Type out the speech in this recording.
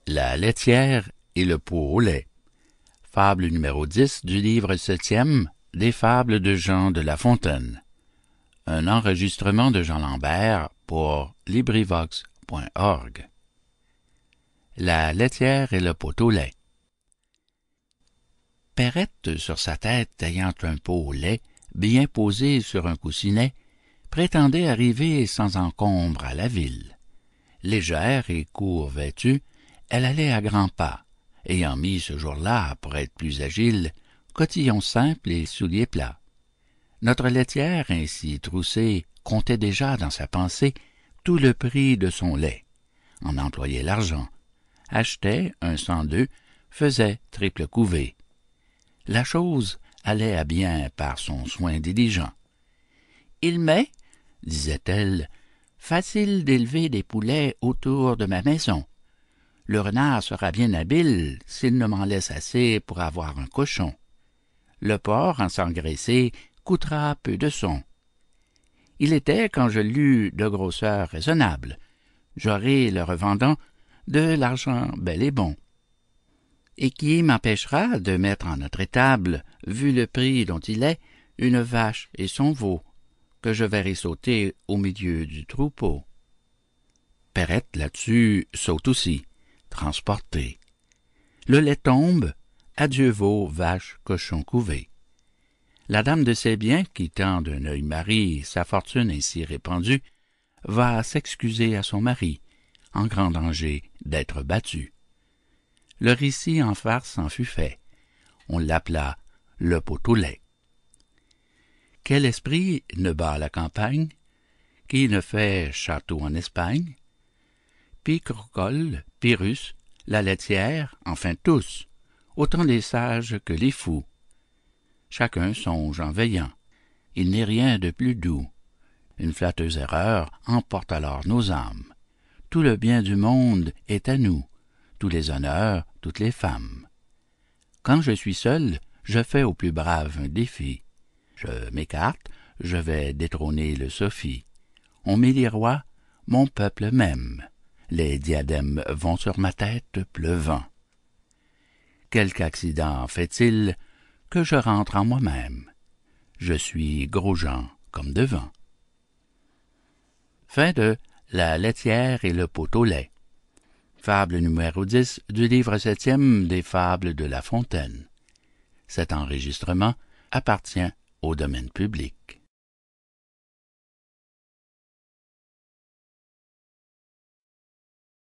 La laitière et le pot au lait. Fable numéro 10 du livre 7e des fables de Jean de La Fontaine. Un enregistrement de Jean Lambert pour LibriVox.org. La laitière et le pot au lait. Perrette, sur sa tête ayant un pot au lait, bien posé sur un coussinet, prétendait arriver sans encombre à la ville. Légère et court vêtue, elle allait à grands pas, ayant mis ce jour-là, pour être plus agile, cotillons simples et souliers plats. Notre laitière, ainsi troussée, comptait déjà dans sa pensée tout le prix de son lait, en employait l'argent, achetait un 102, faisait triple couvée. La chose allait à bien par son soin diligent. « Il m'est, disait-elle, facile d'élever des poulets autour de ma maison. Le renard sera bien habile s'il ne m'en laisse assez pour avoir un cochon. Le porc, en s'engraisser, coûtera peu de son. Il était, quand je l'eus, de grosseur raisonnable. J'aurai, le revendant, de l'argent bel et bon. Et qui m'empêchera de mettre en notre étable, vu le prix dont il est, une vache et son veau, que je verrai sauter au milieu du troupeau. » Perrette, là-dessus, saute aussi, transportée. Le lait tombe, adieu veau, vache, cochon couvé. La dame de ses biens, quittant d'un œil Marie sa fortune ainsi répandue, va s'excuser à son mari, en grand danger d'être battue. Le récit en farce en fut fait. On l'appela le pot au lait. Quel esprit ne bat la campagne? Qui ne fait château en Espagne? Picrocole, Pyrrhus, la laitière, enfin tous, autant les sages que les fous. Chacun songe en veillant. Il n'est rien de plus doux. Une flatteuse erreur emporte alors nos âmes. Tout le bien du monde est à nous, tous les honneurs, toutes les femmes. Quand je suis seul, je fais au plus brave un défi. Je m'écarte, je vais détrôner le Sophie. On met les rois, mon peuple m'aime. Les diadèmes vont sur ma tête pleuvant. Quelque accident fait-il que je rentre en moi-même? Je suis Gros-Jean comme devant. Fin de La laitière et le pot au lait. Fable numéro 10 du livre 7e des fables de La Fontaine. Cet enregistrement appartient au domaine public.